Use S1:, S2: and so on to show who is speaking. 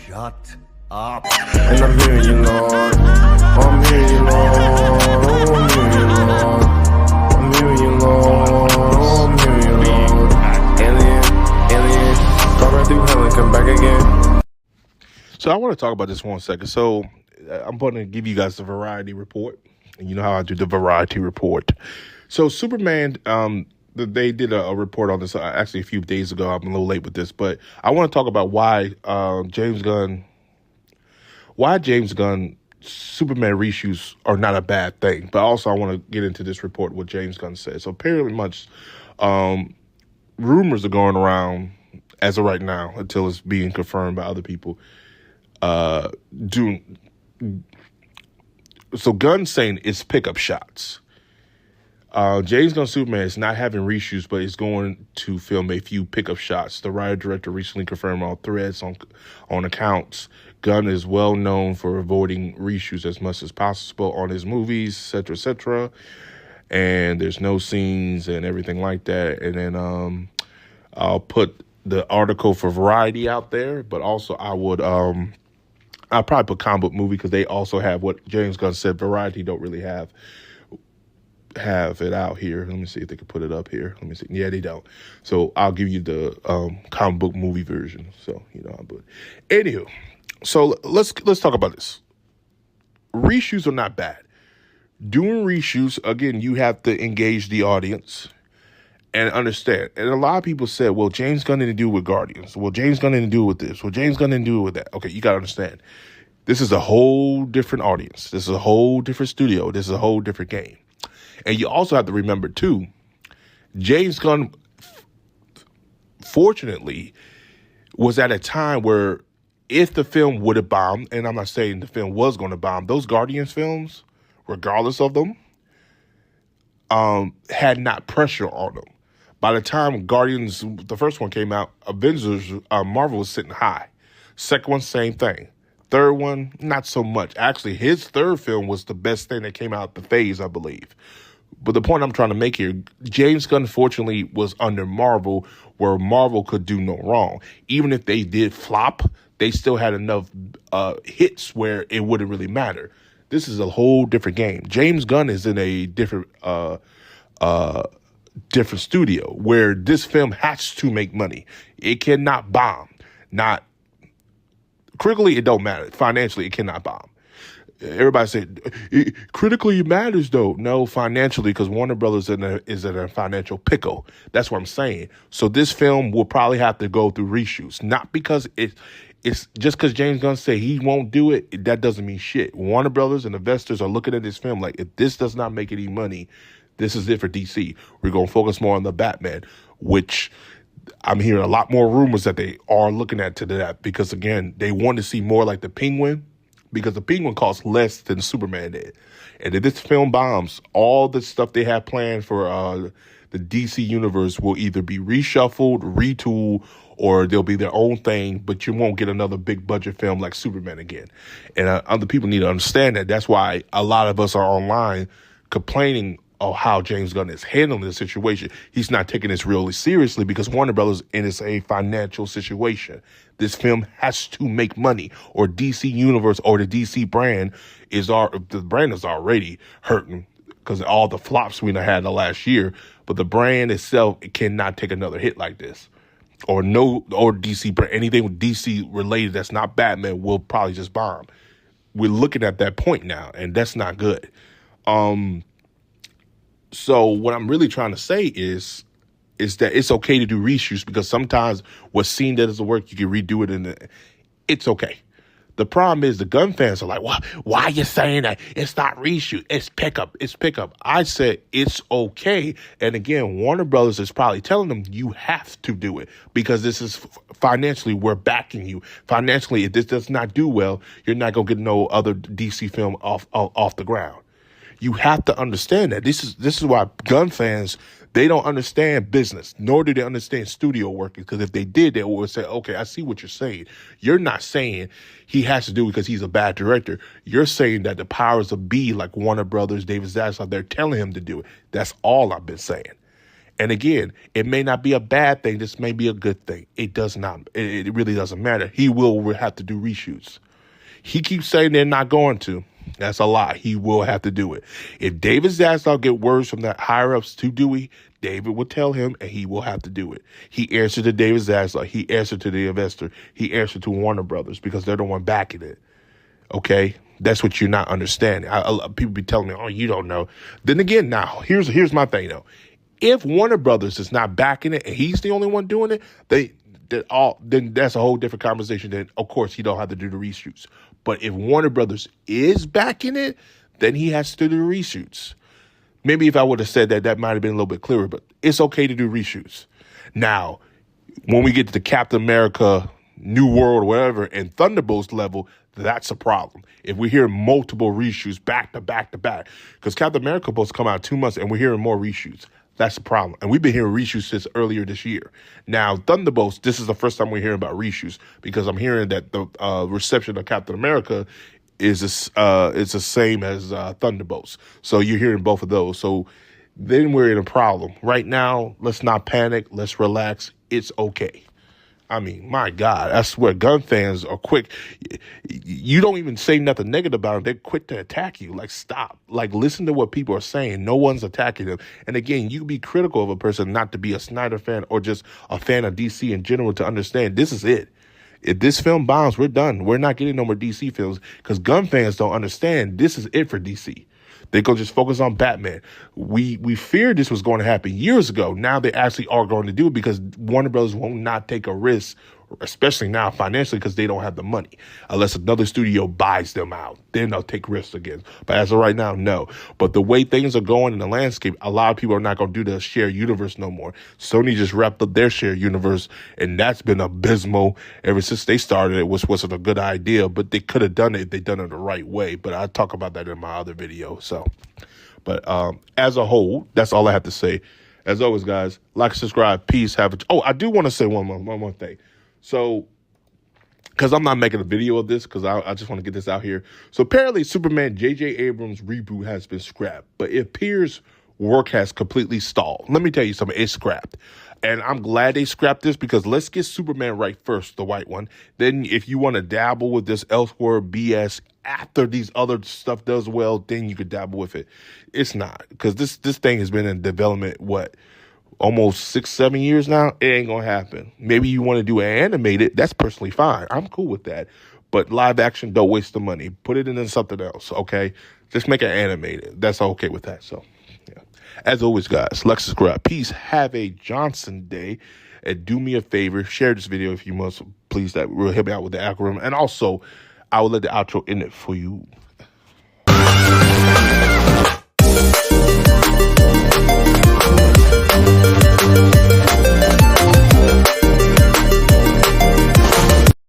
S1: Shut up.
S2: And I'm hearing you, Lord. I'm hearing you, Lord. I'm hearing you, Lord. I'm hearing you, Lord. I'm hearing you, Lord. Alien, go right through hell and come back again.
S3: So I want to talk about this 1 second. So I'm going to give you guys the variety report. And you know how I do the variety report. So Superman, they did a report on this actually a few days ago. I'm a little late with this, but I want to talk about why James Gunn Superman reshoots are not a bad thing. But also I want to get into this report, what James Gunn said. So apparently much rumors are going around as of right now until it's being confirmed by other people. So Gunn's saying it's pickup shots. James Gunn Superman is not having reshoots, but is going to film a few pickup shots. The writer-director recently confirmed on threads on accounts. Gunn is well known for avoiding reshoots as much as possible on his movies, etc., etc. And there's no scenes and everything like that. And then I'll put the article for Variety out there, but also I'll probably put comic book movie because they also have what James Gunn said. Variety don't really have it out here. Let me see if they can put it up here. Let me see. Yeah, they don't. So I'll give you the comic book movie version. So but anywho, so let's talk about this. Reshoots are not bad. Doing reshoots, again, you have to engage the audience and understand. And a lot of people said, well, James Gunn didn't do it with Guardians. Well, James Gunn didn't do it with this. Well, James Gunn didn't do it with that. Okay, you got to understand. This is a whole different audience. This is a whole different studio. This is a whole different game. And you also have to remember, too, James Gunn, fortunately, was at a time where if the film would have bombed, and I'm not saying the film was going to bomb, those Guardians films, regardless of them, had not pressure on them. By the time Guardians, the first one came out, Avengers, Marvel was sitting high. Second one, same thing. Third one, not so much. Actually, his third film was the best thing that came out the phase, I believe. But the point I'm trying to make here, James Gunn, fortunately, was under Marvel, where Marvel could do no wrong. Even if they did flop, they still had enough hits where it wouldn't really matter. This is a whole different game. James Gunn is in a different studio where this film has to make money. It cannot bomb. Not critically, it don't matter. Financially, it cannot bomb. Everybody said critically it matters though. No, financially, because Warner Brothers is in a financial pickle. That's what I'm saying. So this film will probably have to go through reshoots, not because it's just because James Gunn said he won't do it. That doesn't mean shit. Warner Brothers and investors are looking at this film like, if this does not make any money, this is it for DC. We're going to focus more on the Batman, which I'm hearing a lot more rumors that they are looking at to that because, again, they want to see more like the Penguin because the Penguin costs less than Superman did. And if this film bombs, all the stuff they have planned for the DC universe will either be reshuffled, retooled, or they'll be their own thing, but you won't get another big budget film like Superman again. And other people need to understand that. That's why a lot of us are online complaining of how James Gunn is handling the situation. He's not taking this really seriously because Warner Brothers is a financial situation. This film has to make money, or DC Universe or the DC brand is already hurting because of all the flops we had the last year. But the brand itself, it cannot take another hit like this. Or DC brand, anything with DC related that's not Batman will probably just bomb. We're looking at that point now, and that's not good. So what I'm really trying to say is that it's okay to do reshoots because sometimes what's seen that doesn't work, you can redo it and it's okay. The problem is the Gunn fans are like, why are you saying that? It's not reshoot. It's pickup. I said it's okay. And again, Warner Brothers is probably telling them you have to do it because this is financially, we're backing you. Financially, if this does not do well, you're not going to get no other DC film off the ground. You have to understand that. This is why Gunn fans, they don't understand business, nor do they understand studio working. Because if they did, they would say, okay, I see what you're saying. You're not saying he has to do it because he's a bad director. You're saying that the powers of be, like Warner Brothers, David Zaslav, they're telling him to do it. That's all I've been saying. And again, it may not be a bad thing. This may be a good thing. It does not. It really doesn't matter. He will have to do reshoots. He keeps saying they're not going to. That's a lie. He will have to do it. If David Zaslav get words from the higher ups to Dewey, David will tell him, and he will have to do it. He answered to David Zaslav. He answered to the investor. He answered to Warner Brothers because they're the one backing it. Okay, that's what you're not understanding. People be telling me, "Oh, you don't know." Then again, now here's my thing though. If Warner Brothers is not backing it and he's the only one doing it, then that's a whole different conversation. Then of course he don't have to do the reshoots. But if Warner Brothers is backing it, then he has to do the reshoots. Maybe if I would have said that, that might have been a little bit clearer. But it's okay to do reshoots. Now, when we get to the Captain America, New World, whatever, and Thunderbolts level, that's a problem. If we hear multiple reshoots back to back to back, because Captain America supposed to come out in 2 months, and we're hearing more reshoots. That's a problem. And we've been hearing reshoots since earlier this year. Now, Thunderbolts, this is the first time we're hearing about reshoots because I'm hearing that the reception of Captain America is the same as Thunderbolts. So you're hearing both of those. So then we're in a problem. Right now, let's not panic. Let's relax. It's okay. I mean, my God, I swear, Gunn fans are quick. You don't even say nothing negative about them. They're quick to attack you. Like, stop. Like, listen to what people are saying. No one's attacking them. And again, you can be critical of a person not to be a Snyder fan or just a fan of DC in general to understand this is it. If this film bombs, we're done. We're not getting no more DC films because Gunn fans don't understand this is it for DC. They're going to just focus on Batman. We feared this was going to happen years ago. Now they actually are going to do it because Warner Brothers won't not take a risk, especially now financially because they don't have the money. Unless another studio buys them out, then they'll take risks again. But as of right now, no. But the way things are going in the landscape, a lot of people are not going to do the shared universe no more. Sony just wrapped up their shared universe, and that's been abysmal ever since they started it, which wasn't a good idea, but they could have done it if they done it the right way. But I'll talk about that in my other video. But as a whole, that's all I have to say. As always, guys, like, subscribe, peace, I do want to say one more thing. So, because I'm not making a video of this, because I just want to get this out here. So apparently Superman J.J. Abrams' reboot has been scrapped, but it appears work has completely stalled. Let me tell you something, it's scrapped. And I'm glad they scrapped this because let's get Superman right first, the white one. Then if you want to dabble with this elsewhere BS after these other stuff does well, then you could dabble with it. It's not, because this thing has been in development, almost 6-7 years now. It ain't gonna happen. Maybe you want to do an animated, that's personally fine. I'm cool with that. But live action, don't waste the money. Put it into something else, okay? Just make it animated. That's okay with that. So, yeah. As always, guys, like, subscribe. Peace. Have a Johnson day. And do me a favor, share this video if you must. Please, that will help me out with the algorithm. And also, I will let the outro end it for you.